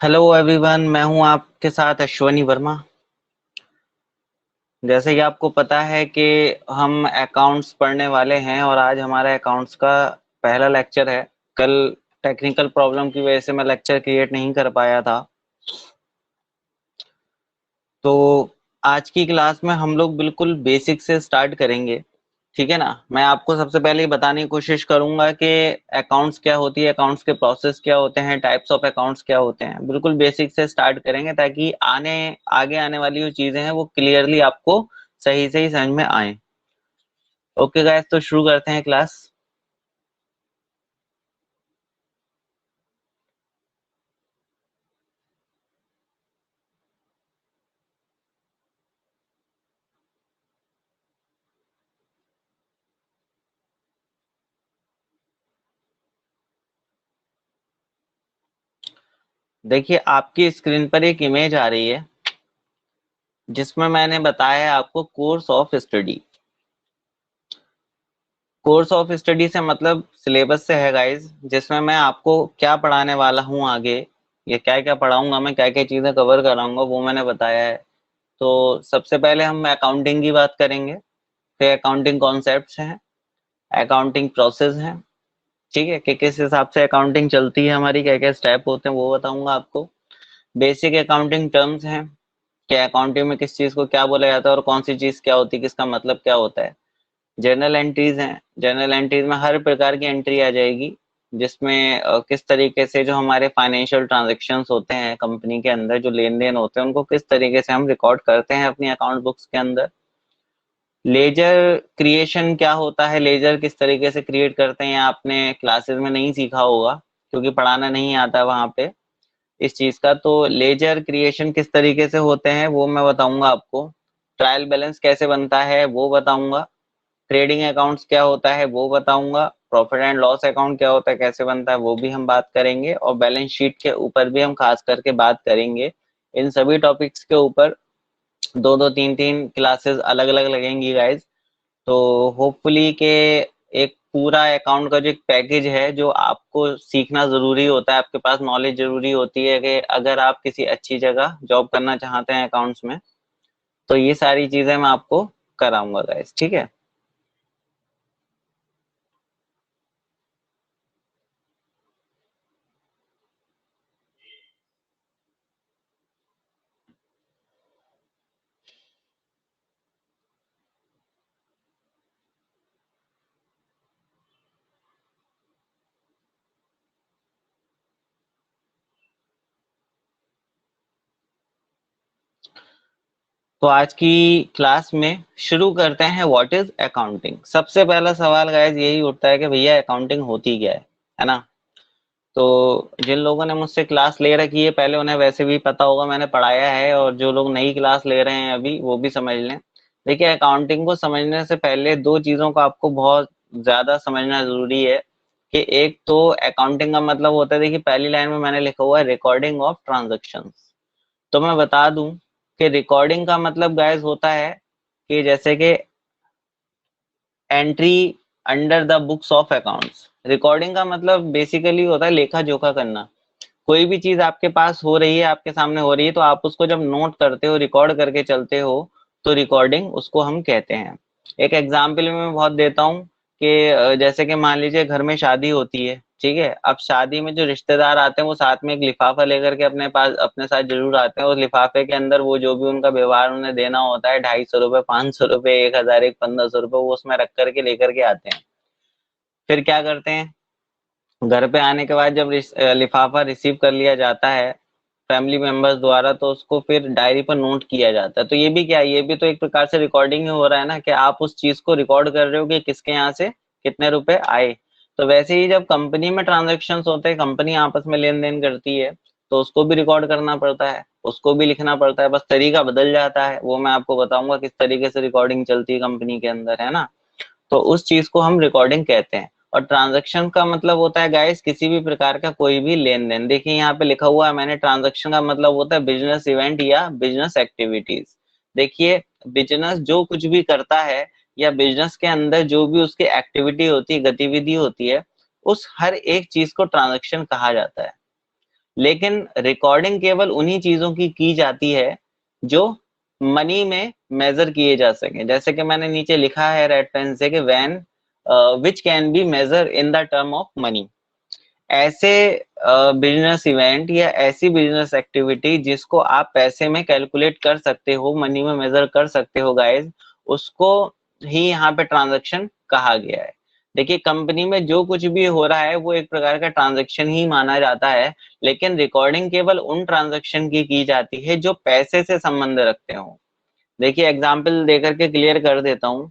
Hello everyone, मैं हूं आपके साथ अश्वनी वर्मा। जैसे कि आपको पता है कि हम अकाउंट्स पढ़ने वाले हैं और आज हमारा अकाउंट्स का पहला लेक्चर है। कल टेक्निकल प्रॉब्लम की वजह से मैं लेक्चर क्रिएट नहीं कर पाया था। तो आज की क्लास में हम लोग बिल्कुल बेसिक से स्टार्ट करेंगे। ठीक है ना। मैं आपको सबसे पहले ही बताने की कोशिश करूंगा कि अकाउंट्स क्या होती है, अकाउंट्स के प्रोसेस क्या होते हैं, टाइप्स ऑफ अकाउंट्स क्या होते हैं। बिल्कुल बेसिक से स्टार्ट करेंगे ताकि आगे आने वाली जो चीजें हैं वो क्लियरली आपको सही से ही समझ में आए। ओके गाइस, तो शुरू करते हैं क्लास। देखिए, आपकी स्क्रीन पर एक इमेज आ रही है जिसमें मैंने बताया है आपको course of study. Course of study से मतलब सिलेबस से है गाइस, जिसमें मैं आपको क्या पढ़ाने वाला हूँ आगे, ये क्या क्या पढ़ाऊंगा, मैं क्या क्या चीजें कवर कराऊंगा वो मैंने बताया है। तो सबसे पहले हम अकाउंटिंग की बात करेंगे, फिर अकाउंटिंग कॉन्सेप्ट्स हैं, अकाउंटिंग प्रोसेस हैं। ठीक है, कि किस हिसाब से अकाउंटिंग चलती है हमारी, क्या क्या स्टेप होते हैं वो बताऊंगा आपको। बेसिक अकाउंटिंग टर्म्स हैं कि अकाउंटिंग में किस चीज को क्या बोला जाता है और कौन सी चीज क्या होती है, किसका मतलब क्या होता है। जर्नल एंट्रीज हैं, जर्नल एंट्रीज में हर प्रकार की एंट्री आ जाएगी, जिसमें किस तरीके से जो हमारे फाइनेंशियल ट्रांजैक्शंस होते हैं कंपनी के अंदर, जो लेन देन होते हैं, उनको किस तरीके से हम रिकॉर्ड करते हैं अपनी अकाउंट बुक्स के अंदर। लेजर क्रिएशन क्या होता है, लेजर किस तरीके से क्रिएट करते हैं, आपने क्लासेस में नहीं सीखा होगा क्योंकि पढ़ाना नहीं आता वहां पे इस चीज का। तो लेजर क्रिएशन किस तरीके से होते हैं वो मैं बताऊंगा आपको। ट्रायल बैलेंस कैसे बनता है वो बताऊंगा। ट्रेडिंग अकाउंट्स क्या होता है वो बताऊंगा। प्रॉफिट एंड लॉस अकाउंट क्या होता है, कैसे बनता है, वो भी हम बात करेंगे। और बैलेंस शीट के ऊपर भी हम खास करके बात करेंगे। इन सभी टॉपिक्स के ऊपर दो दो तीन तीन क्लासेस अलग अलग लगेंगी गाइज। तो होपफुली के एक पूरा अकाउंट का जो एक पैकेज है जो आपको सीखना जरूरी होता है, आपके पास नॉलेज जरूरी होती है कि अगर आप किसी अच्छी जगह जॉब करना चाहते हैं अकाउंट्स में, तो ये सारी चीजें मैं आपको कराऊंगा गाइज। ठीक है। तो आज की क्लास में शुरू करते हैं, व्हाट इज अकाउंटिंग। सबसे पहला सवाल गाइस यही उठता है कि भैया अकाउंटिंग होती क्या है ना। तो जिन लोगों ने मुझसे क्लास ले रखी है पहले, उन्हें वैसे भी पता होगा, मैंने पढ़ाया है। और जो लोग नई क्लास ले रहे हैं अभी, वो भी समझ लें। देखिए, अकाउंटिंग को समझने से पहले दो चीजों को आपको बहुत ज्यादा समझना जरूरी है। कि एक तो अकाउंटिंग का मतलब होता है, देखिए पहली लाइन में मैंने लिखा हुआ है रिकॉर्डिंग ऑफ ट्रांजेक्शन्स। तो मैं बता दूं कि रिकॉर्डिंग का मतलब गाइस होता है कि जैसे कि entry under the books of accounts. Recording का मतलब बेसिकली होता है लेखा जोखा करना। कोई भी चीज आपके पास हो रही है, आपके सामने हो रही है, तो आप उसको जब नोट करते हो, रिकॉर्ड करके चलते हो, तो रिकॉर्डिंग उसको हम कहते हैं। एक एग्जाम्पल मैं बहुत देता हूँ कि जैसे कि मान लीजिए घर में शादी होती है। ठीक है, अब शादी में जो रिश्तेदार आते हैं वो साथ में एक लिफाफा लेकर के अपने पास अपने साथ जरूर आते हैं। उस लिफाफे के अंदर वो जो भी उनका व्यवहार उन्हें देना होता है, 250 रुपए, 500 रुपए, 1000, एक 1500 रुपए, वो उसमें रख करके लेकर के आते हैं। फिर क्या करते हैं, घर पे आने के बाद जब लिफाफा रिसीव कर लिया जाता है फैमिली मेंबर्स द्वारा, तो उसको फिर डायरी पर नोट किया जाता है। तो ये भी क्या है, ये भी तो एक प्रकार से रिकॉर्डिंग ही हो रहा है ना, कि आप उस चीज को रिकॉर्ड कर रहे हो कि किसके यहाँ से कितने रुपए आए। तो वैसे ही जब कंपनी में ट्रांजेक्शन होते हैं, कंपनी आपस में लेन देन करती है, तो उसको भी रिकॉर्ड करना पड़ता है, उसको भी लिखना पड़ता है। बस तरीका बदल जाता है, वो मैं आपको बताऊंगा किस तरीके से रिकॉर्डिंग चलती है कंपनी के अंदर, है ना। तो उस चीज को हम रिकॉर्डिंग कहते हैं। और ट्रांजैक्शन का मतलब होता है गाइस किसी भी प्रकार का कोई भी लेन देन। देखिए यहाँ पे लिखा हुआ है मैंने, ट्रांजैक्शन का मतलब होता है बिजनेस इवेंट या बिजनेस एक्टिविटीज। देखिए, बिजनेस जो कुछ भी करता है या बिजनेस के अंदर जो भी उसकी एक्टिविटी होती है, गतिविधि होती है, उस हर एक चीज को ट्रांजैक्शन कहा जाता है। लेकिन रिकॉर्डिंग केवल उन्हीं चीजों की जाती है जो मनी में मेजर किए जा सके। जैसे कि मैंने नीचे लिखा है रेड पेन से कि when which can be major in the term of money. ऐसे बिजनेस इवेंट या ऐसी बिजनेस एक्टिविटी जिसको आप पैसे में कैलकुलेट कर सकते हो, मनी में मेजर कर सकते हो गाइस, उसको ही यहाँ पे ट्रांजैक्शन कहा गया है। देखिए कंपनी में जो कुछ भी हो रहा है वो एक प्रकार का ट्रांजैक्शन ही माना जाता है, लेकिन रिकॉर्डिंग केवल उन ट्रांजैक्शन की जाती है जो पैसे से संबंध रखते हो। देखिए एग्जाम्पल देकर के क्लियर कर देता हूँ।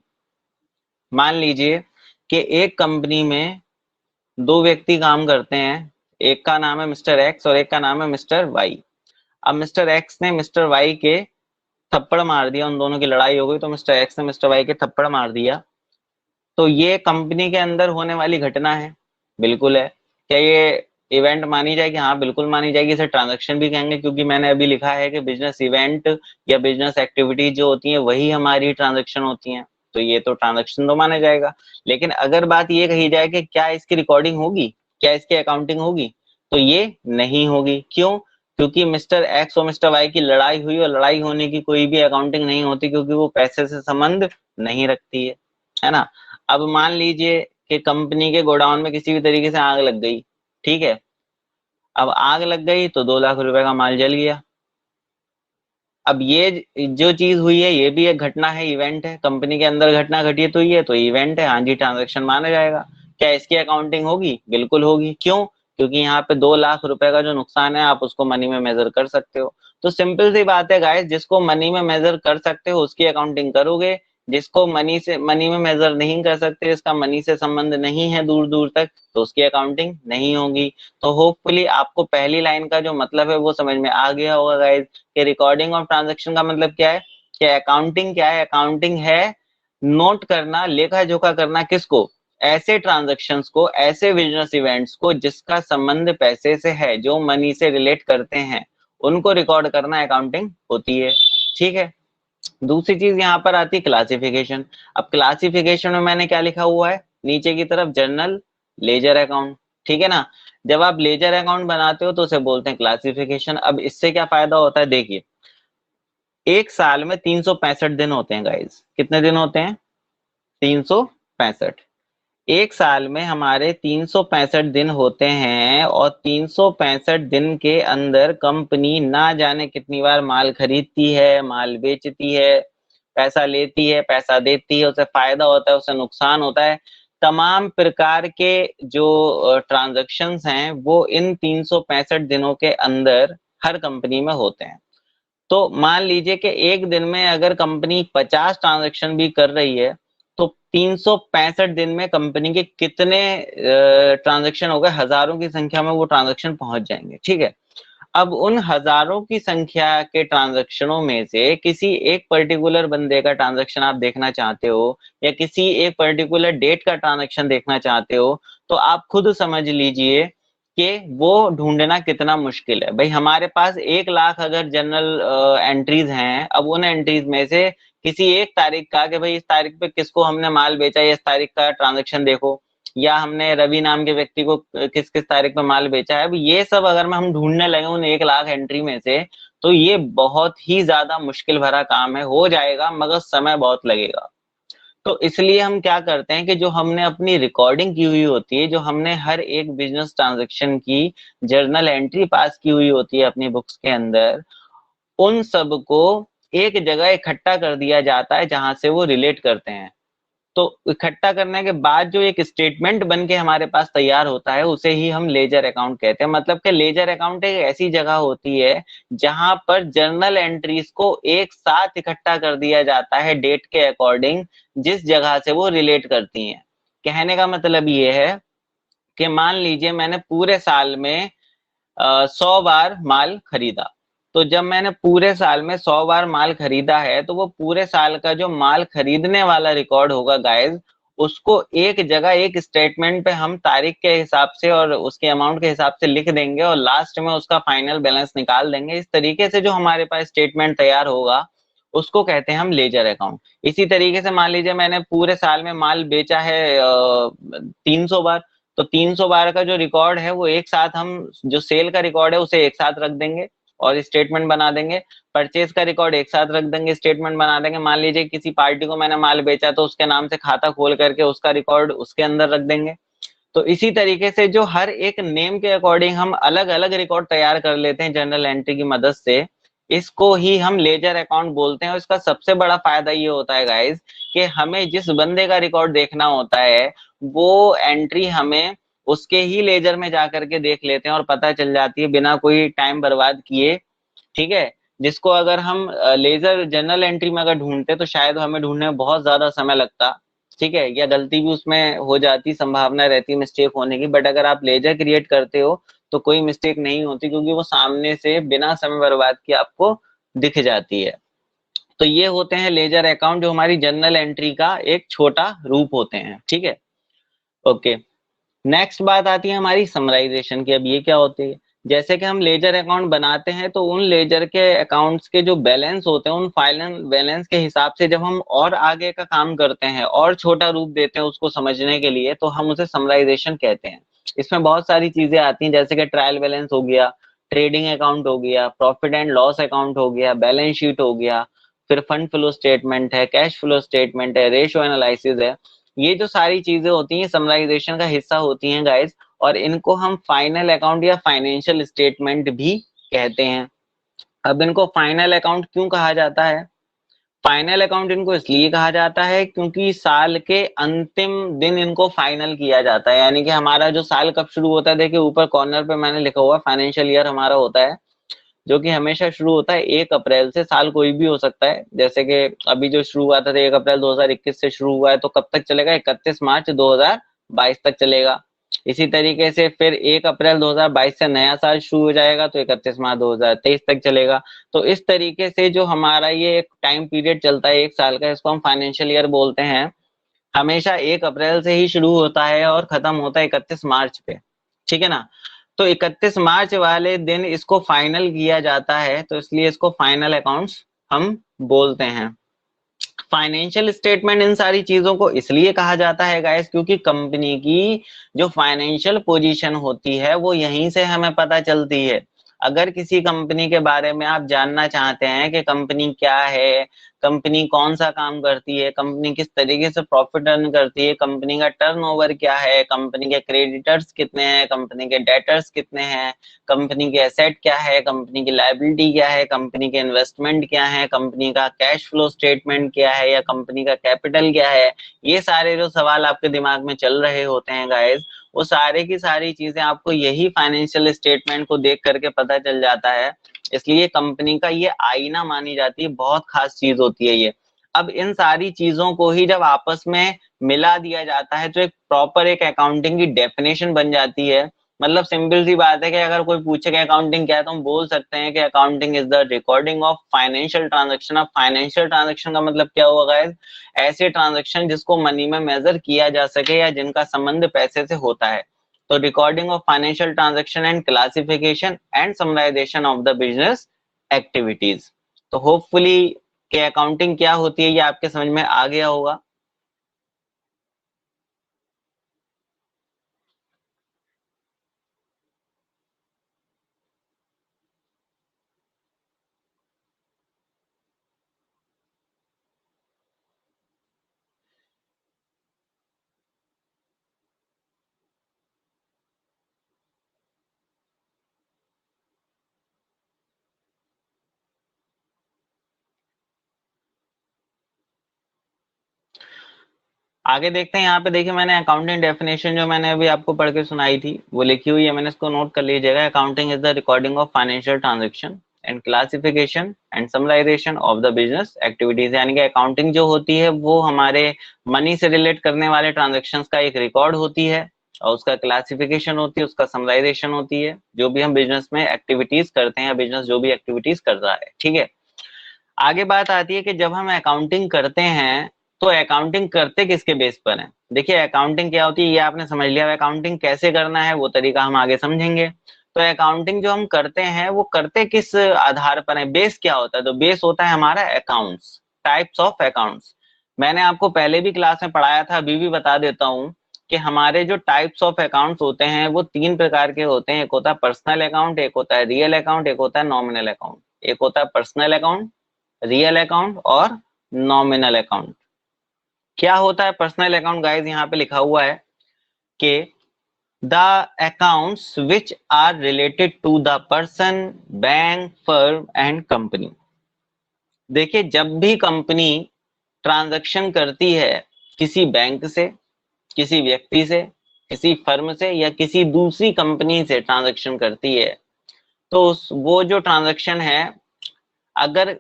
मान लीजिए कि एक कंपनी में दो व्यक्ति काम करते हैं, एक का नाम है मिस्टर एक्स और एक का नाम है मिस्टर वाई। अब मिस्टर एक्स ने मिस्टर वाई के थप्पड़ मार दिया, उन दोनों की लड़ाई हो गई तो मिस्टर एक्स ने मिस्टर वाई के थप्पड़ मार दिया। तो ये कंपनी के अंदर होने वाली घटना है, बिल्कुल है। क्या ये इवेंट मानी जाएगी? हाँ बिल्कुल मानी जाएगी। इसे ट्रांजैक्शन भी कहेंगे क्योंकि मैंने अभी लिखा है कि बिजनेस इवेंट या बिजनेस एक्टिविटी जो होती है वही हमारी ट्रांजैक्शन होती हैं, तो ये तो ट्रांजैक्शन तो माना जाएगा। लेकिन अगर बात ये कही जाए कि क्या इसकी रिकॉर्डिंग होगी, क्या इसकी अकाउंटिंग होगी, तो ये नहीं होगी। क्यों? क्योंकि मिस्टर एक्स और मिस्टर वाई की लड़ाई हुई और लड़ाई होने की कोई भी अकाउंटिंग नहीं होती क्योंकि वो पैसे से संबंध नहीं रखती है ना। अब मान लीजिए कि कंपनी के गोडाउन में किसी भी तरीके से आग लग गई, ठीक है। अब आग लग गई तो 2 लाख रुपए का माल जल गया। अब ये जो चीज हुई है ये भी एक घटना है, इवेंट है, कंपनी के अंदर घटना घटी है तो ये तो इवेंट है, हाँ जी ट्रांजैक्शन माना जाएगा। क्या इसकी अकाउंटिंग होगी? बिल्कुल होगी। क्यों? क्योंकि यहाँ पे 2 लाख रुपए का जो नुकसान है आप उसको मनी में मेजर कर सकते हो। तो सिंपल सी बात है गाइस, जिसको मनी में मेजर कर सकते हो उसकी अकाउंटिंग करोगे, जिसको मनी में मेजर नहीं कर सकते, जिसका मनी से संबंध नहीं है दूर दूर तक, तो उसकी अकाउंटिंग नहीं होगी। तो होपफुली आपको पहली लाइन का जो मतलब है वो समझ में आ गया होगा गाइस कि रिकॉर्डिंग ऑफ ट्रांजैक्शन का मतलब क्या है। कि अकाउंटिंग क्या है? अकाउंटिंग है नोट करना, लेखा जोखा करना, किसको? ऐसे ट्रांजैक्शंस को, ऐसे बिजनेस इवेंट्स को जिसका संबंध पैसे से है, जो मनी से रिलेट करते हैं, उनको रिकॉर्ड करना अकाउंटिंग होती है। ठीक है। दूसरी चीज यहाँ पर आती है क्लासिफिकेशन। अब क्लासिफिकेशन में मैंने क्या लिखा हुआ है नीचे की तरफ? जर्नल लेजर अकाउंट, ठीक है ना। जब आप लेजर अकाउंट बनाते हो तो उसे बोलते हैं क्लासिफिकेशन। अब इससे क्या फायदा होता है? देखिए एक साल में 365 दिन होते हैं गाइज। कितने दिन होते हैं? 365। एक साल में हमारे 365 दिन होते हैं और 365 दिन के अंदर कंपनी ना जाने कितनी बार माल खरीदती है, माल बेचती है, पैसा लेती है, पैसा देती है, उसे फायदा होता है, उसे नुकसान होता है। तमाम प्रकार के जो ट्रांजैक्शंस हैं वो इन 365 दिनों के अंदर हर कंपनी में होते हैं। तो मान लीजिए कि एक दिन में अगर कंपनी 50 ट्रांजैक्शन भी कर रही है तो 365 दिन में कंपनी के कितने ट्रांजैक्शन हो गए? हजारों की संख्या में वो ट्रांजैक्शन पहुंच जाएंगे। ठीक है। अब उन हजारों की संख्या के ट्रांजैक्शनों में से किसी एक पर्टिकुलर बंदे का ट्रांजैक्शन आप देखना चाहते हो या किसी एक पर्टिकुलर डेट का ट्रांजैक्शन देखना चाहते हो, तो आप खुद समझ लीजिए कि वो ढूंढना कितना मुश्किल है। भाई हमारे पास 1 लाख अगर जनरल एंट्रीज हैं, अब उन एंट्रीज में से किसी एक तारीख का कि भाई इस तारीख पे किसको हमने माल बेचा या इस तारीख का ट्रांजैक्शन देखो, या हमने रवि नाम के व्यक्ति को किस किस तारीख पे माल बेचा है, अब ये सब अगर हम ढूंढने लगे उन 1 लाख एंट्री में से, तो ये बहुत ही ज्यादा मुश्किल भरा काम है। हो जाएगा मगर समय बहुत लगेगा। तो इसलिए हम क्या करते हैं कि जो हमने अपनी रिकॉर्डिंग की हुई होती है, जो हमने हर एक बिजनेस ट्रांजेक्शन की जर्नल एंट्री पास की हुई होती है अपनी बुक्स के अंदर, उन सब को एक जगह इकट्ठा कर दिया जाता है जहां से वो रिलेट करते हैं। तो इकट्ठा करने के बाद जो एक स्टेटमेंट बन के हमारे पास तैयार होता है उसे ही हम लेजर अकाउंट कहते हैं। मतलब कि लेजर अकाउंट एक ऐसी जगह होती है जहां पर जर्नल एंट्रीज को एक साथ इकट्ठा कर दिया जाता है डेट के अकॉर्डिंग, जिस जगह से वो रिलेट करती हैं। कहने का मतलब ये है कि मान लीजिए मैंने पूरे साल में 100 बार माल खरीदा। तो जब मैंने पूरे साल में 100 बार माल खरीदा है तो वो पूरे साल का जो माल खरीदने वाला रिकॉर्ड होगा गाइस, उसको एक जगह एक स्टेटमेंट पे हम तारीख के हिसाब से और उसके अमाउंट के हिसाब से लिख देंगे और लास्ट में उसका फाइनल बैलेंस निकाल देंगे। इस तरीके से जो हमारे पास स्टेटमेंट तैयार होगा उसको कहते हैं हम लेजर अकाउंट। इसी तरीके से मान लीजिए मैंने पूरे साल में माल बेचा है 300 बार, तो 312 का जो रिकॉर्ड है वो एक साथ हम जो सेल का रिकॉर्ड है उसे एक साथ रख देंगे और स्टेटमेंट बना देंगे। परचेज का रिकॉर्ड एक साथ रख देंगे, स्टेटमेंट बना देंगे। मान लीजिए किसी पार्टी को मैंने माल बेचा तो उसके नाम से खाता खोल करके उसका रिकॉर्ड उसके अंदर रख देंगे। तो इसी तरीके से जो हर एक नेम के अकॉर्डिंग हम अलग अलग रिकॉर्ड तैयार कर लेते हैं जनरल एंट्री की मदद से, इसको ही हम लेजर अकाउंट बोलते हैं। और इसका सबसे बड़ा फायदा ये होता है गाइस कि हमें जिस बंदे का रिकॉर्ड देखना होता है वो एंट्री हमें उसके ही लेजर में जा करके देख लेते हैं और पता चल जाती है बिना कोई टाइम बर्बाद किए। ठीक है, जिसको अगर हम लेजर जनरल एंट्री में अगर ढूंढते तो शायद हमें ढूंढने में बहुत ज्यादा समय लगता। ठीक है, या गलती भी उसमें हो जाती, संभावना रहती मिस्टेक होने की। बट अगर आप लेजर क्रिएट करते हो तो कोई मिस्टेक नहीं होती, क्योंकि वो सामने से बिना समय बर्बाद किए आपको दिख जाती है। तो ये होते हैं लेजर अकाउंट, जो हमारी जनरल एंट्री का एक छोटा रूप होते हैं। ठीक है, ओके। नेक्स्ट बात आती है हमारी समराइजेशन की। अब ये क्या होती है, जैसे कि हम लेजर अकाउंट बनाते हैं तो उन लेजर के अकाउंट्स के जो बैलेंस होते हैं उन फाइनल बैलेंस के हिसाब से जब हम और आगे का काम करते हैं और छोटा रूप देते हैं उसको समझने के लिए, तो हम उसे समराइजेशन कहते हैं। इसमें बहुत सारी चीजें आती हैं, जैसे कि ट्रायल बैलेंस हो गया, ट्रेडिंग अकाउंट हो गया, प्रॉफिट एंड लॉस अकाउंट हो गया, बैलेंस शीट हो गया, फिर फंड फ्लो स्टेटमेंट है, कैश फ्लो स्टेटमेंट है, रेशियो एनालिसिस है। ये जो सारी चीजें होती हैं समराइजेशन का हिस्सा होती हैं गाइस, और इनको हम फाइनल अकाउंट या फाइनेंशियल स्टेटमेंट भी कहते हैं। अब इनको फाइनल अकाउंट क्यों कहा जाता है? फाइनल अकाउंट इनको इसलिए कहा जाता है क्योंकि साल के अंतिम दिन इनको फाइनल किया जाता है। यानी कि हमारा जो साल कब शुरू होता है, देखिए ऊपर कॉर्नर पे मैंने लिखा हुआ फाइनेंशियल ईयर हमारा होता है, जो कि हमेशा शुरू होता है 1 अप्रैल से। साल कोई भी हो सकता है, जैसे कि अभी जो शुरू हुआ था 1 अप्रैल 2021 से शुरू हुआ है, तो कब तक चलेगा? 31 मार्च 2022 तक चलेगा। इसी तरीके से फिर 1 अप्रैल 2022 से नया साल शुरू हो जाएगा, तो 31 मार्च 2023 तक चलेगा। तो इस तरीके से जो हमारा ये एक टाइम पीरियड चलता है एक साल का, इसको हम फाइनेंशियल ईयर बोलते हैं। हमेशा 1 अप्रैल से ही शुरू होता है और खत्म होता है 31 मार्च पे। ठीक है ना? तो 31 मार्च वाले दिन इसको फाइनल किया जाता है, तो इसलिए इसको फाइनल अकाउंट्स हम बोलते हैं। फाइनेंशियल स्टेटमेंट इन सारी चीजों को इसलिए कहा जाता है गाइस, क्योंकि कंपनी की जो फाइनेंशियल पोजीशन होती है वो यहीं से हमें पता चलती है। अगर किसी कंपनी के बारे में आप जानना चाहते हैं कि कंपनी क्या है, कंपनी कौन सा काम करती है, कंपनी किस तरीके से प्रॉफिट अर्न करती है, कंपनी का टर्नओवर क्या है, कंपनी के क्रेडिटर्स कितने हैं, कंपनी के डेटर्स कितने हैं, कंपनी के एसेट क्या है, कंपनी की लायबिलिटी क्या है, कंपनी के इन्वेस्टमेंट क्या है, कंपनी का कैश फ्लो स्टेटमेंट क्या है, या कंपनी का कैपिटल क्या है, ये सारे जो सवाल आपके दिमाग में चल रहे होते हैं गाइस, वो सारे की सारी चीजें आपको यही फाइनेंशियल स्टेटमेंट को देख करके पता चल जाता है। इसलिए कंपनी का ये आईना मानी जाती है, बहुत खास चीज होती है ये। अब इन सारी चीजों को ही जब आपस में मिला दिया जाता है तो एक प्रॉपर एक अकाउंटिंग की डेफिनेशन बन जाती है। मतलब सिंपल सी बात है कि अगर कोई पूछे कि अकाउंटिंग क्या है, तो हम बोल सकते हैं कि accounting is the recording of financial transaction. अब फाइनेंशियल ट्रांजैक्शन का मतलब क्या हुआ गाइस? ऐसे ट्रांजैक्शन जिसको मनी में मेजर किया जा सके या जिनका संबंध पैसे से होता है। तो recording of financial transaction and classification and summarisation of the business activities. तो होपफुली कि अकाउंटिंग क्या होती है ये आपके समझ में आ गया होगा। आगे देखते हैं, यहाँ पे देखिए मैंने अकाउंटिंग डेफिनेशन जो मैंने अभी आपको पढ़ के सुनाई थी वो लिखी हुई है, मैंने इसको नोट कर लीजिएगा। Accounting is the recording of financial transaction and classification and summarisation of the business activities. यानी कि अकाउंटिंग जो होती है वो हमारे मनी से रिलेट करने वाले ट्रांजेक्शन का एक रिकॉर्ड होती है, और उसका क्लासिफिकेशन होती है, उसका समराइजेशन होती है, जो भी हम बिजनेस में एक्टिविटीज करते हैं, बिजनेस जो भी एक्टिविटीज कर रहा है। ठीक है, आगे बात आती है कि जब हम अकाउंटिंग करते हैं तो अकाउंटिंग करते किसके बेस पर है। देखिए अकाउंटिंग क्या होती है ये आपने समझ लिया, अकाउंटिंग कैसे करना है वो तरीका हम आगे समझेंगे। तो अकाउंटिंग जो हम करते हैं वो करते किस आधार पर है, बेस क्या होता है? तो बेस होता है हमारा अकाउंट्स, टाइप्स ऑफ अकाउंट्स। मैंने आपको पहले भी क्लास में पढ़ाया था, अभी भी बता देता हूँ कि हमारे जो टाइप्स ऑफ अकाउंट्स होते हैं वो 3 प्रकार के होते हैं। एक होता है पर्सनल अकाउंट, एक होता है रियल अकाउंट, एक होता है नॉमिनल अकाउंट। एक होता है पर्सनल अकाउंट, रियल अकाउंट और नॉमिनल अकाउंट। क्या होता है पर्सनल अकाउंट गाइस? यहाँ पे लिखा हुआ है कि the accounts which are related to the person, bank, firm and company. देखिए, जब भी कंपनी ट्रांजैक्शन करती है किसी बैंक से, किसी व्यक्ति से, किसी फर्म से या किसी दूसरी कंपनी से ट्रांजैक्शन करती है, तो वो जो ट्रांजैक्शन है अगर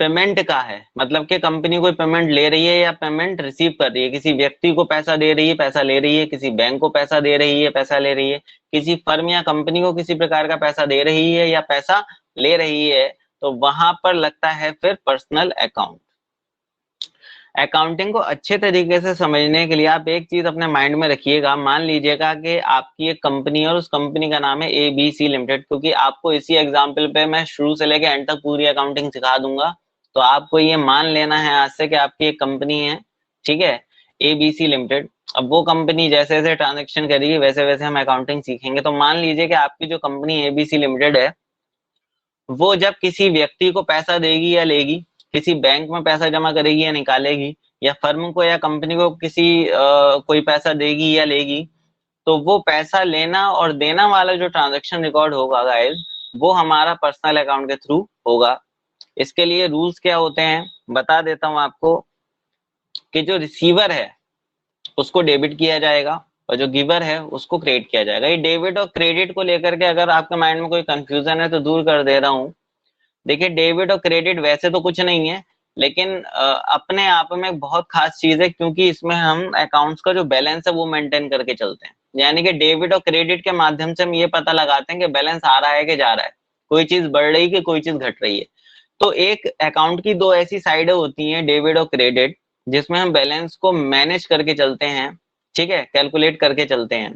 पेमेंट का है, मतलब कि कंपनी कोई पेमेंट ले रही है या पेमेंट रिसीव कर रही है, किसी व्यक्ति को पैसा दे रही है, पैसा ले रही है, किसी बैंक को पैसा दे रही है, पैसा ले रही है, किसी फर्म या कंपनी को किसी प्रकार का पैसा दे रही है या पैसा ले रही है, तो वहां पर लगता है फिर पर्सनल अकाउंट। अकाउंटिंग को अच्छे तरीके से समझने के लिए आप एक चीज अपने माइंड में रखिएगा। मान लीजिएगा कि आपकी एक कंपनी है और उस कंपनी का नाम है ABC लिमिटेड, क्योंकि आपको इसी एग्जाम्पल पे मैं शुरू से लेकर एंड तक पूरी अकाउंटिंग सिखा दूंगा। तो आपको ये मान लेना है आज से कि आपकी एक कंपनी है, ठीक है, ABC लिमिटेड। अब वो कंपनी जैसे जैसे ट्रांजेक्शन करेगी वैसे वैसे हम अकाउंटिंग सीखेंगे। तो मान लीजिए कि आपकी जो कंपनी ABC लिमिटेड है वो जब किसी व्यक्ति को पैसा देगी या लेगी, किसी बैंक में पैसा जमा करेगी या निकालेगी, या फर्म को या कंपनी को किसी कोई पैसा देगी या लेगी, तो वो पैसा लेना और देना वाला जो ट्रांजैक्शन रिकॉर्ड होगा गाइस, वो हमारा पर्सनल अकाउंट के थ्रू होगा। इसके लिए रूल्स क्या होते हैं बता देता हूं आपको, कि जो रिसीवर है उसको डेबिट किया जाएगा और जो गिवर है उसको क्रेडिट किया जाएगा। ये डेबिट और क्रेडिट को लेकर के अगर आपके माइंड में कोई कंफ्यूजन है तो दूर कर दे रहा हूँ। देखिए, डेबिट और क्रेडिट वैसे तो कुछ नहीं है, लेकिन अपने आप में बहुत खास चीज है, क्योंकि इसमें हम अकाउंट्स का जो बैलेंस है वो मेंटेन करके चलते हैं। यानी कि डेबिट और क्रेडिट के माध्यम से हम ये पता लगाते हैं कि बैलेंस आ रहा है कि जा रहा है, कोई चीज बढ़ रही है कि कोई चीज घट रही है। तो एक अकाउंट की दो ऐसी साइडें होती हैं, डेबिट और क्रेडिट, जिसमें हम बैलेंस को मैनेज करके चलते हैं, ठीक है, कैलकुलेट करके चलते हैं।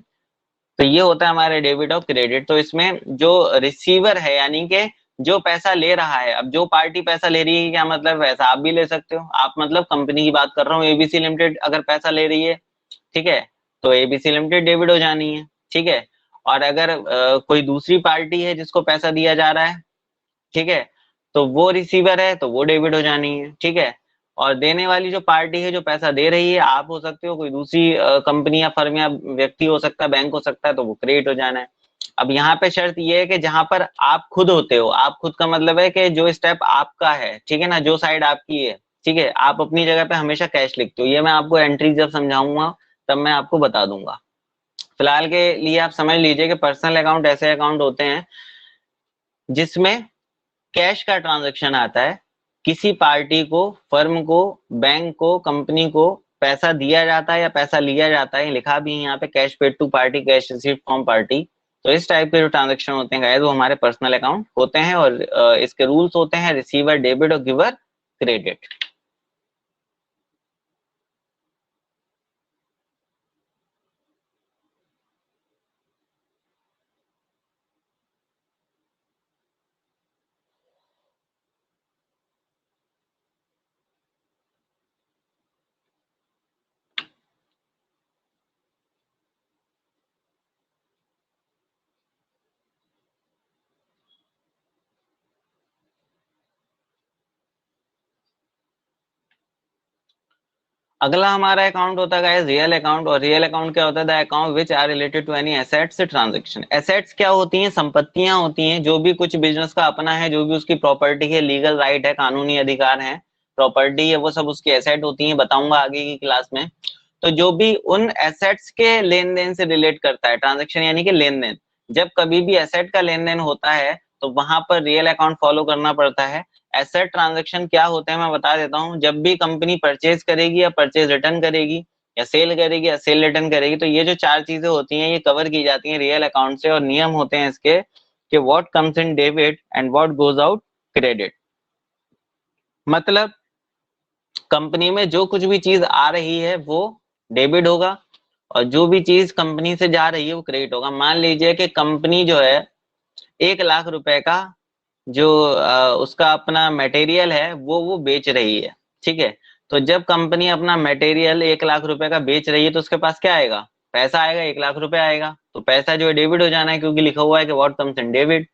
तो ये होता है हमारे डेबिट और क्रेडिट। तो इसमें जो रिसीवर है, यानी कि जो पैसा ले रहा है, अब जो पार्टी पैसा ले रही है, क्या मतलब पैसा आप भी ले सकते हो, आप मतलब कंपनी की बात कर रहा हूँ, ABC लिमिटेड अगर पैसा ले रही है, ठीक है, तो ABC लिमिटेड डेबिट हो जानी है, ठीक है। और अगर कोई दूसरी पार्टी है जिसको पैसा दिया जा रहा है, ठीक है, तो वो रिसीवर है तो वो डेबिट हो जानी है, ठीक है। और देने वाली जो पार्टी है जो पैसा दे रही है, आप हो सकते हो, कोई दूसरी कंपनी या फर्म या व्यक्ति हो सकता है, बैंक हो सकता है, तो वो क्रेडिट हो जाना है। अब यहाँ पे शर्त ये है कि जहां पर आप खुद होते हो, आप खुद का मतलब है कि जो स्टेप आपका है, ठीक है ना, जो साइड आपकी है, ठीक है, आप अपनी जगह पे हमेशा कैश लिखते हो। ये मैं आपको एंट्री जब समझाऊंगा तब मैं आपको बता दूंगा। फिलहाल के लिए आप समझ लीजिए कि पर्सनल अकाउंट ऐसे अकाउंट होते हैं जिसमें कैश का ट्रांजैक्शन आता है, किसी पार्टी को, फर्म को, बैंक को, कंपनी को पैसा दिया जाता है या पैसा लिया जाता है, लिखा भी है यहाँ पे cash paid to party, cash received from party. तो इस टाइप के जो ट्रांजैक्शन होते हैं गाइस वो हमारे पर्सनल अकाउंट होते हैं। और इसके रूल्स होते हैं रिसीवर डेबिट और गिवर क्रेडिट। अगला हमारा अकाउंट होता है रियल अकाउंट। और रियल अकाउंट क्या होता है? The account which are related to any assets transaction. Assets क्या होती हैं? संपत्तियां होती हैं, जो भी कुछ बिजनेस का अपना है, जो भी उसकी प्रॉपर्टी है, लीगल राइट है, कानूनी अधिकार है, प्रॉपर्टी है, वो सब उसकी एसेट होती है। बताऊंगा आगे की क्लास में। तो जो भी उन एसेट्स के लेन देन से रिलेट करता है, ट्रांजेक्शन यानी कि लेन देन, जब कभी भी एसेट का लेन देन होता है तो वहां पर रियल अकाउंट फॉलो करना पड़ता है। एसेट ट्रांजैक्शन क्या होते हैं मैं बता देता हूँ। जब भी कंपनी परचेज करेगी या परचेज रिटर्न करेगी, या सेल करेगी या सेल रिटर्न करेगी, तो ये जो चार चीजें होती हैं ये कवर की जाती हैं रियल अकाउंट से। और नियम होते हैं इसके कि what comes in debit and what goes out credit. मतलब कंपनी में जो कुछ भी चीज आ रही है वो डेबिट होगा, और जो भी चीज कंपनी से जा रही है वो क्रेडिट होगा। मान लीजिए कि कंपनी जो है 1 लाख रुपए का जो उसका अपना मटेरियल है वो बेच रही है, ठीक है। तो जब कंपनी अपना मटेरियल 1 लाख रुपए का बेच रही है तो उसके पास क्या आएगा? पैसा आएगा 1 लाख रुपए आएगा, तो पैसा जो है डेबिट हो जाना है, क्योंकि लिखा हुआ है कि व्हाट कम्स इन डेबिट।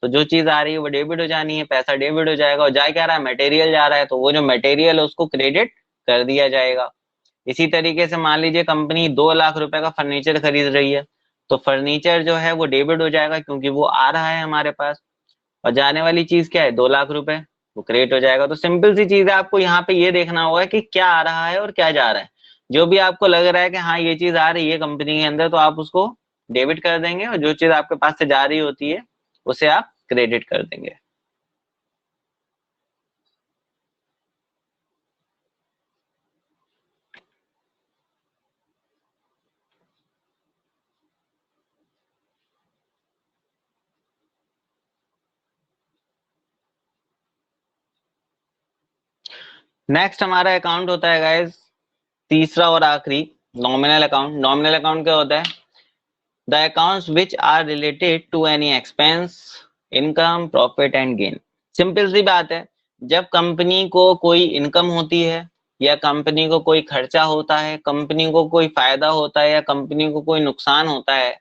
तो जो चीज आ रही है वो डेबिट हो जानी है, पैसा डेबिट हो जाएगा। और जा क्या रहा है, मटेरियल जा रहा है, तो वो जो मटेरियल है उसको क्रेडिट कर दिया जाएगा। इसी तरीके से मान लीजिए कंपनी 2 लाख रुपए का फर्नीचर खरीद रही है, तो फर्नीचर जो है वो डेबिट हो जाएगा, क्योंकि वो आ रहा है हमारे पास। और जाने वाली चीज क्या है, 2 लाख रुपए, वो क्रेडिट हो जाएगा। तो सिंपल सी चीज है, आपको यहाँ पे ये देखना होगा कि क्या आ रहा है और क्या जा रहा है। जो भी आपको लग रहा है कि हाँ ये चीज आ रही है कंपनी के अंदर, तो आप उसको डेबिट कर देंगे, और जो चीज आपके पास से जा रही होती है उसे आप क्रेडिट कर देंगे। नेक्स्ट हमारा अकाउंट होता है गाइस, तीसरा और आखिरी, नॉमिनल अकाउंट। नॉमिनल अकाउंट क्या होता है, the accounts which are related to any expense, income, profit and gain. Simple सी बात है, जब कंपनी को कोई इनकम होती है, या कंपनी को कोई खर्चा होता है, कंपनी को कोई फायदा होता है, या कंपनी को कोई नुकसान होता है,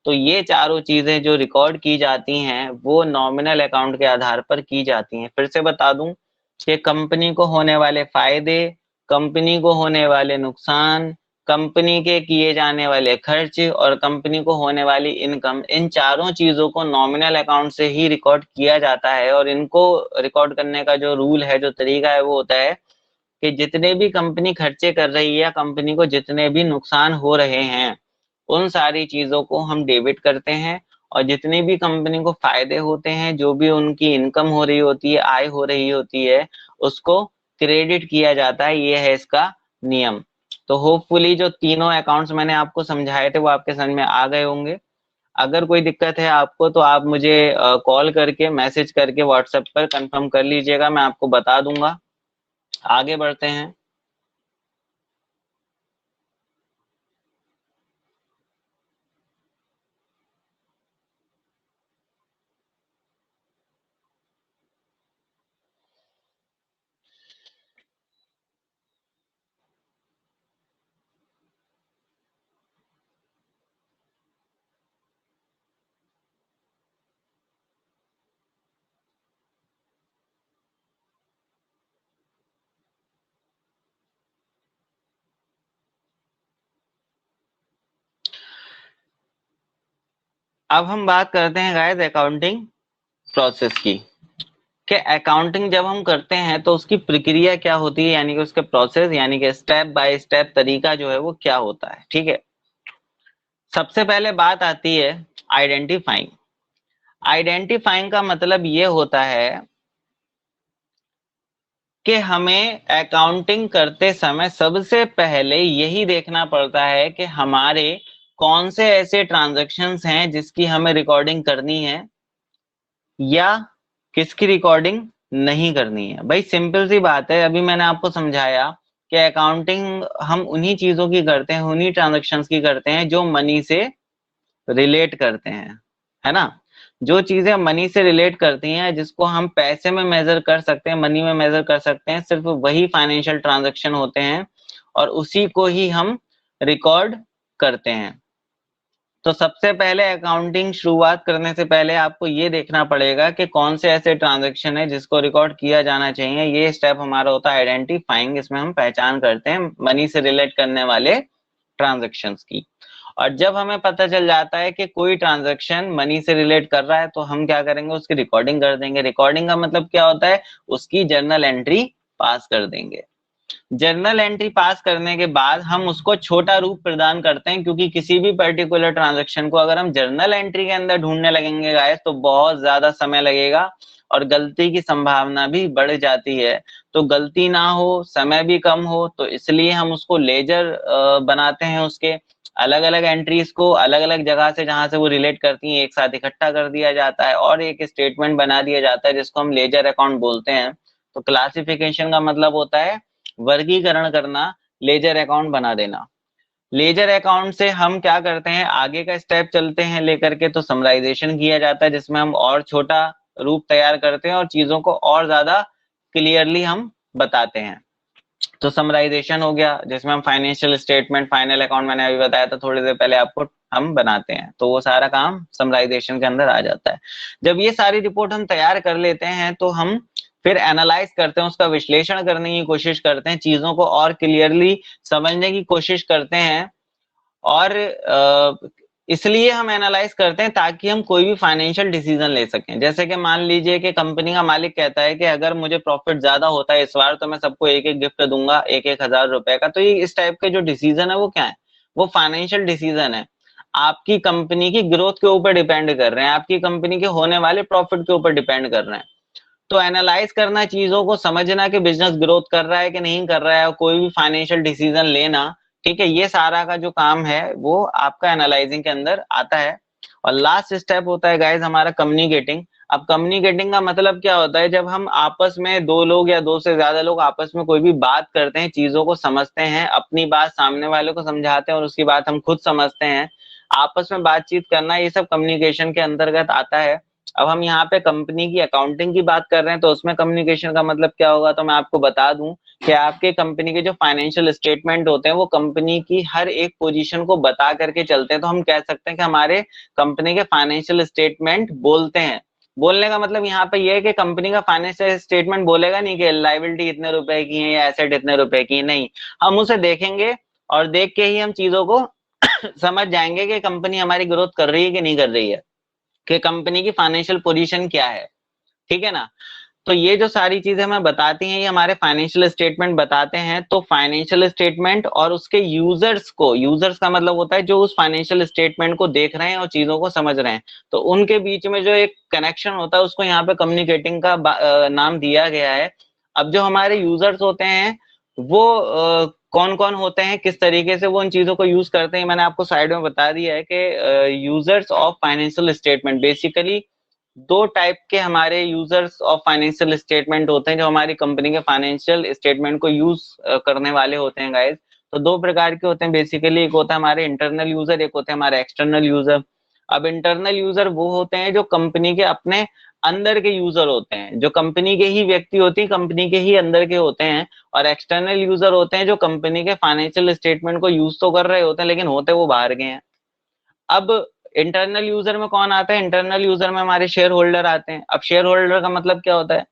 तो ये चारों चीजें जो रिकॉर्ड की जाती हैं वो नॉमिनल अकाउंट के आधार पर की जाती हैं। फिर से बता दूं कि कंपनी को होने वाले फायदे, कंपनी को होने वाले नुकसान, कंपनी के किए जाने वाले खर्च और कंपनी को होने वाली इनकम, इन चारों चीजों को नॉमिनल अकाउंट से ही रिकॉर्ड किया जाता है। और इनको रिकॉर्ड करने का जो रूल है, जो तरीका है, वो होता है कि जितने भी कंपनी खर्चे कर रही है या कंपनी को जितने भी नुकसान हो रहे हैं, उन सारी चीजों को हम डेबिट करते हैं। और जितनी भी कंपनी को फायदे होते हैं, जो भी उनकी इनकम हो रही होती है, आय हो रही होती है, उसको क्रेडिट किया जाता है। ये है इसका नियम। तो होपफुली जो तीनों अकाउंट्स मैंने आपको समझाए थे वो आपके समझ में आ गए होंगे। अगर कोई दिक्कत है आपको, तो आप मुझे कॉल करके, मैसेज करके व्हाट्सएप पर कंफर्म कर लीजिएगा, मैं आपको बता दूंगा। आगे बढ़ते हैं। अब हम बात करते हैं गाइस अकाउंटिंग प्रोसेस की, कि अकाउंटिंग जब हम करते हैं तो उसकी प्रक्रिया क्या होती है, यानी कि उसके प्रोसेस, यानी कि स्टेप बाय स्टेप तरीका जो है वो क्या होता है। ठीक है, सबसे पहले बात आती है आइडेंटिफाइंग। आइडेंटिफाइंग का मतलब ये होता है कि हमें अकाउंटिंग करते समय सबसे पहले यही देखना पड़ता है कि हमारे कौन से ऐसे ट्रांजैक्शंस हैं जिसकी हमें रिकॉर्डिंग करनी है, या किसकी रिकॉर्डिंग नहीं करनी है। भाई सिंपल सी बात है, अभी मैंने आपको समझाया कि अकाउंटिंग हम उन्हीं चीजों की करते हैं, उन्हीं ट्रांजैक्शंस की करते हैं जो मनी से रिलेट करते हैं, है ना। जो चीजें मनी से रिलेट करती हैं, जिसको हम पैसे में मेजर कर सकते हैं, मनी में मेजर कर सकते हैं, सिर्फ वही फाइनेंशियल ट्रांजैक्शन होते हैं, और उसी को ही हम रिकॉर्ड करते हैं। तो सबसे पहले अकाउंटिंग शुरुआत करने से पहले आपको ये देखना पड़ेगा कि कौन से ऐसे ट्रांजैक्शन है जिसको रिकॉर्ड किया जाना चाहिए। ये स्टेप हमारा होता है आइडेंटिफाइंग। इसमें हम पहचान करते हैं मनी से रिलेट करने वाले ट्रांजैक्शंस की। और जब हमें पता चल जाता है कि कोई ट्रांजैक्शन मनी से रिलेट कर रहा है, तो हम क्या करेंगे, उसकी रिकॉर्डिंग कर देंगे। रिकॉर्डिंग का मतलब क्या होता है, उसकी जर्नल एंट्री पास कर देंगे। जर्नल एंट्री पास करने के बाद हम उसको छोटा रूप प्रदान करते हैं, क्योंकि किसी भी पर्टिकुलर ट्रांजैक्शन को अगर हम जर्नल एंट्री के अंदर ढूंढने लगेंगे गाइस, तो बहुत ज्यादा समय लगेगा और गलती की संभावना भी बढ़ जाती है। तो गलती ना हो, समय भी कम हो, तो इसलिए हम उसको लेजर बनाते हैं। उसके अलग अलग एंट्रीज को अलग अलग जगह से, जहां से वो रिलेट करती हैं, एक साथ इकट्ठा कर दिया जाता है और एक स्टेटमेंट बना दिया जाता है, जिसको हम लेजर अकाउंट बोलते हैं। तो क्लासिफिकेशन का मतलब होता है वर्गीकरण करना, लेजर अकाउंट बना देना। लेजर अकाउंट से हम क्या करते हैं, आगे का स्टेप चलते हैं लेकर के, तो समराइजेशन किया जाता है, जिसमें हम और छोटा रूप तैयार करते हैं और चीजों को और ज्यादा क्लियरली हम बताते हैं। तो समराइजेशन हो गया, जिसमें हम फाइनेंशियल स्टेटमेंट, फाइनल अकाउंट, मैंने अभी बताया था थोड़ी देर पहले आपको, हम बनाते हैं, तो वो सारा काम समराइजेशन के अंदर आ जाता है। जब ये सारी रिपोर्ट हम तैयार कर लेते हैं तो हम फिर एनालाइज करते हैं, उसका विश्लेषण करने की कोशिश करते हैं, चीजों को और क्लियरली समझने की कोशिश करते हैं। और इसलिए हम एनालाइज करते हैं ताकि हम कोई भी फाइनेंशियल डिसीजन ले सकें। जैसे कि मान लीजिए कि कंपनी का मालिक कहता है कि अगर मुझे प्रॉफिट ज्यादा होता है इस बार तो मैं सबको एक एक गिफ्ट दूंगा, एक एक हजार रुपए का। तो ये इस टाइप के जो डिसीजन है वो क्या है, वो फाइनेंशियल डिसीजन है, आपकी कंपनी की ग्रोथ के ऊपर डिपेंड कर रहे हैं, आपकी कंपनी के होने वाले प्रॉफिट के ऊपर डिपेंड कर रहे हैं। तो एनालाइज करना, चीजों को समझना कि बिजनेस ग्रोथ कर रहा है कि नहीं कर रहा है, और कोई भी फाइनेंशियल डिसीजन लेना, ठीक है, ये सारा का जो काम है वो आपका एनालाइजिंग के अंदर आता है। और लास्ट स्टेप होता है गाइज हमारा कम्युनिकेटिंग। अब कम्युनिकेटिंग का मतलब क्या होता है, जब हम आपस में दो लोग या दो से ज्यादा लोग आपस में कोई भी बात करते हैं, चीजों को समझते हैं, अपनी बात सामने वाले को समझाते हैं और उसकी बात हम खुद समझते हैं, आपस में बातचीत करना, ये सब कम्युनिकेशन के अंतर्गत आता है। अब हम यहाँ पे कंपनी की अकाउंटिंग की बात कर रहे हैं तो उसमें कम्युनिकेशन का मतलब क्या होगा, तो मैं आपको बता दूं कि आपके कंपनी के जो फाइनेंशियल स्टेटमेंट होते हैं वो कंपनी की हर एक पोजीशन को बता करके चलते हैं। तो हम कह सकते हैं कि हमारे कंपनी के फाइनेंशियल स्टेटमेंट बोलते हैं। बोलने का मतलब यहाँ पे ये है कि कंपनी का फाइनेंशियल स्टेटमेंट बोलेगा नहीं कि लाइबिलिटी इतने रुपए की है या एसेट इतने रुपए की, नहीं, हम उसे देखेंगे और देख के ही हम चीजों को समझ जाएंगे कि कंपनी हमारी ग्रोथ कर रही है कि नहीं कर रही है, कि कंपनी की फाइनेंशियल पोजीशन क्या है, ठीक है ना। तो ये जो सारी चीजें हमें बताती हैं, ये हमारे फाइनेंशियल स्टेटमेंट बताते हैं। तो फाइनेंशियल स्टेटमेंट और उसके यूजर्स को, यूजर्स का मतलब होता है जो उस फाइनेंशियल स्टेटमेंट को देख रहे हैं और चीजों को समझ रहे हैं, तो उनके बीच में जो एक कनेक्शन होता है उसको यहाँ पे कम्युनिकेटिंग का नाम दिया गया है। अब जो हमारे यूजर्स होते हैं वो कौन कौन होते हैं, किस तरीके से वो इन चीजों को यूज करते हैं, मैंने आपको साइड में बता दिया है कि users of financial statement, basically दो टाइप के हमारे यूजर्स ऑफ फाइनेंशियल स्टेटमेंट होते हैं जो हमारी कंपनी के फाइनेंशियल स्टेटमेंट को यूज करने वाले होते हैं गाइस। तो दो प्रकार के होते हैं बेसिकली, एक होता है हमारे इंटरनल यूजर, एक होते हैं हमारे एक्सटर्नल यूजर। अब इंटरनल यूजर वो होते हैं जो कंपनी के अपने अंदर के यूजर होते हैं, जो कंपनी के ही व्यक्ति होती है, कंपनी के ही अंदर के होते हैं। और एक्सटर्नल यूजर होते हैं जो कंपनी के फाइनेंशियल स्टेटमेंट को यूज तो कर रहे होते हैं लेकिन होते वो बाहर के हैं। अब इंटरनल यूजर में कौन आता है, इंटरनल यूजर में हमारे शेयर होल्डर आते हैं। अब शेयर होल्डर का मतलब क्या होता है,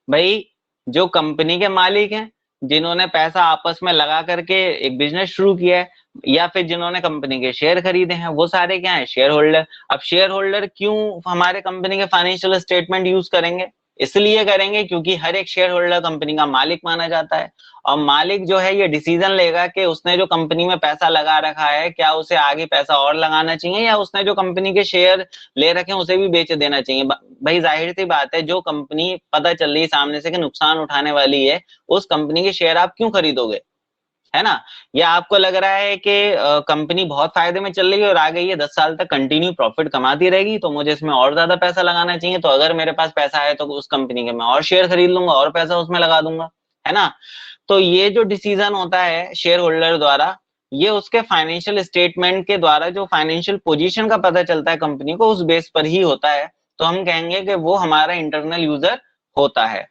भाई जो कंपनी के मालिक हैं, जिन्होंने पैसा आपस में लगा करके एक बिजनेस शुरू किया है, या फिर जिन्होंने कंपनी के शेयर खरीदे हैं, वो सारे क्या है, शेयर होल्डर। अब शेयर होल्डर क्यों हमारे कंपनी के फाइनेंशियल स्टेटमेंट यूज करेंगे, इसलिए करेंगे क्योंकि हर एक शेयर होल्डर कंपनी का मालिक माना जाता है। और मालिक जो है ये डिसीजन लेगा कि उसने जो कंपनी में पैसा लगा रखा है क्या उसे आगे पैसा और लगाना चाहिए, या उसने जो कंपनी के शेयर ले रखे हैं उसे भी बेच देना चाहिए। भाई जाहिर सी बात है, जो कंपनी पता चल रही है सामने से कि नुकसान उठाने वाली है, उस कंपनी के शेयर आप क्यों खरीदोगे, है ना। या आपको लग रहा है कि कंपनी बहुत फायदे में चल रही है और आगे ये 10 साल तक कंटिन्यू प्रॉफिट कमाती रहेगी, तो मुझे इसमें और ज्यादा पैसा लगाना चाहिए, तो अगर मेरे पास पैसा है तो उस कंपनी के मैं और शेयर खरीद लूंगा और पैसा उसमें लगा दूंगा, है ना। तो ये जो डिसीजन होता है शेयर होल्डर द्वारा, ये उसके फाइनेंशियल स्टेटमेंट के द्वारा जो फाइनेंशियल पोजीशन का पता चलता है कंपनी को, उस बेस पर ही होता है। तो हम कहेंगे कि वो हमारा इंटरनल यूजर होता है।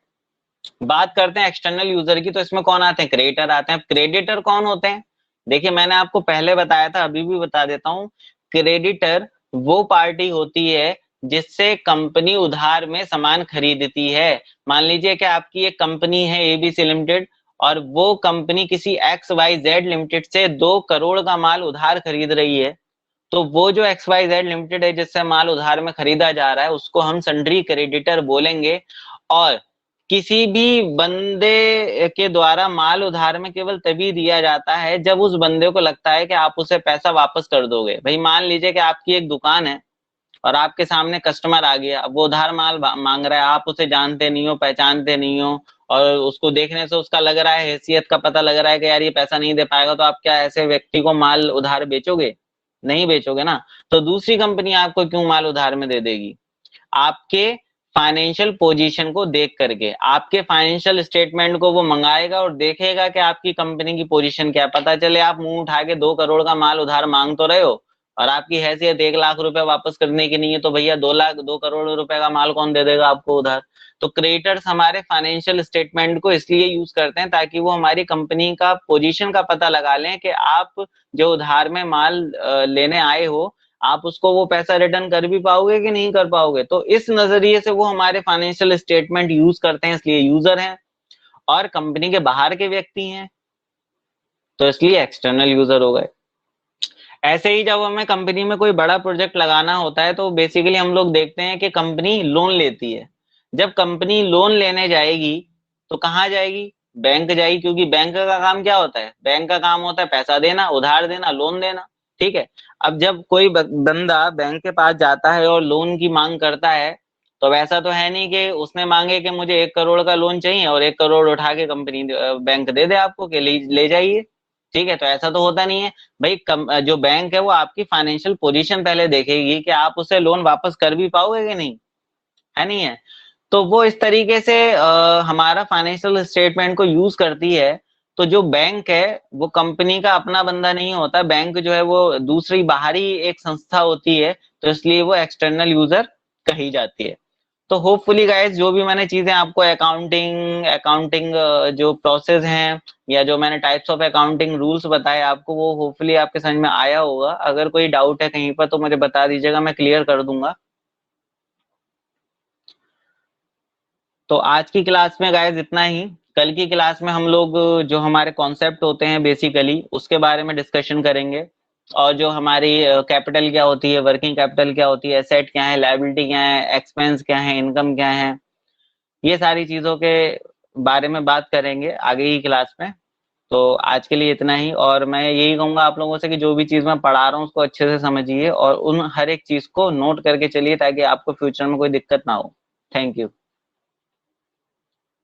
बात करते हैं एक्सटर्नल यूजर की, तो इसमें कौन आते हैं, क्रेडिटर आते हैं। क्रेडिटर कौन होते हैं, देखिए मैंने आपको पहले बताया था, अभी भी बता देता हूँ। क्रेडिटर वो पार्टी होती है जिससे कंपनी उधार में सामान खरीदती है। मान लीजिए कि आपकी एक कंपनी है एबीसी लिमिटेड, और वो कंपनी किसी एक्स वाई जेड लिमिटेड से 2 करोड़ का माल उधार खरीद रही है। तो वो जो एक्स वाई जेड लिमिटेड है जिससे माल उधार में खरीदा जा रहा है, उसको हम सन्ड्री क्रेडिटर बोलेंगे। और किसी भी बंदे के द्वारा माल उधार में केवल तभी दिया जाता है जब उस बंदे को लगता है कि आप उसे पैसा वापस कर दोगे। भाई मान लीजिए कि आपकी एक दुकान है और आपके सामने कस्टमर आ गया, अब वो उधार माल मांग रहा है, आप उसे जानते नहीं हो, पहचानते नहीं हो, और उसको देखने से उसका लग रहा है, हैसियत का पता लग रहा है कि यार ये पैसा नहीं दे पाएगा, तो आप क्या ऐसे व्यक्ति को माल उधार बेचोगे, नहीं बेचोगे ना। तो दूसरी कंपनी आपको क्यों माल उधार में दे देगी, आपके फाइनेंशियल पोजीशन को देख करके, आपके फाइनेंशियल स्टेटमेंट को वो मंगाएगा और देखेगा कि आपकी कंपनी की पोजीशन क्या, पता चले आप मुंह उठा के 2 करोड़ का माल उधार मांग तो रहे हो, और आपकी हैसियत 1 लाख रुपए वापस करने की नहीं है, तो भैया 2 लाख 2 करोड़ रुपए का माल कौन दे देगा आपको उधार। तो क्रेडिटर्स हमारे फाइनेंशियल स्टेटमेंट को इसलिए यूज करते हैं ताकि वो हमारी कंपनी का पोजीशन का पता लगा लें कि आप जो उधार में माल लेने आए हो, आप उसको वो पैसा रिटर्न कर भी पाओगे कि नहीं कर पाओगे। तो इस नजरिए से वो हमारे फाइनेंशियल स्टेटमेंट यूज करते हैं, इसलिए यूजर हैं। और कंपनी के बाहर के व्यक्ति हैं, तो इसलिए एक्सटर्नल यूजर हो गए। ऐसे ही जब हमें कंपनी में कोई बड़ा प्रोजेक्ट लगाना होता है तो बेसिकली हम लोग देखते हैं कि कंपनी लोन लेती है। जब कंपनी लोन लेने जाएगी तो कहाँ जाएगी? बैंक जाएगी, क्योंकि बैंक का काम क्या होता है? बैंक का काम होता है पैसा देना, उधार देना, लोन देना। ठीक है। अब जब कोई बंदा बैंक के पास जाता है और लोन की मांग करता है, तो वैसा तो है नहीं कि उसने मांगे कि मुझे 1 करोड़ का लोन चाहिए और 1 करोड़ उठा के कंपनी बैंक दे दे आपको कि ले जाइए। ठीक है, तो ऐसा तो होता नहीं है भाई। जो बैंक है वो आपकी फाइनेंशियल पोजीशन पहले देखेगी कि आप उसे लोन वापस कर भी पाओगे कि नहीं, है नहीं है। तो वो इस तरीके से हमारा फाइनेंशियल स्टेटमेंट को यूज करती है। तो जो बैंक है वो कंपनी का अपना बंदा नहीं होता, बैंक जो है वो दूसरी बाहरी एक संस्था होती है, तो इसलिए वो एक्सटर्नल यूजर कही जाती है। तो होपफुली गाइस, जो भी मैंने चीजें आपको अकाउंटिंग अकाउंटिंग जो प्रोसेस हैं या जो मैंने टाइप्स ऑफ अकाउंटिंग रूल्स बताए आपको, वो होपफुली आपके समझ में आया होगा। अगर कोई डाउट है कहीं पर तो मुझे बता दीजिएगा, मैं क्लियर कर दूंगा। तो आज की क्लास में गाइस इतना ही। कल की क्लास में हम लोग जो हमारे कॉन्सेप्ट होते हैं बेसिकली उसके बारे में डिस्कशन करेंगे। और जो हमारी कैपिटल क्या होती है, वर्किंग कैपिटल क्या होती है, एसेट क्या है, लायबिलिटी क्या है, एक्सपेंस क्या है, इनकम क्या है, ये सारी चीजों के बारे में बात करेंगे आगे की क्लास में। तो आज के लिए इतना ही। और मैं यही कहूंगा आप लोगों से कि जो भी चीज मैं पढ़ा रहा हूँ उसको अच्छे से समझिए और उन हर एक चीज को नोट करके चलिए ताकि आपको फ्यूचर में कोई दिक्कत ना हो। Thank you.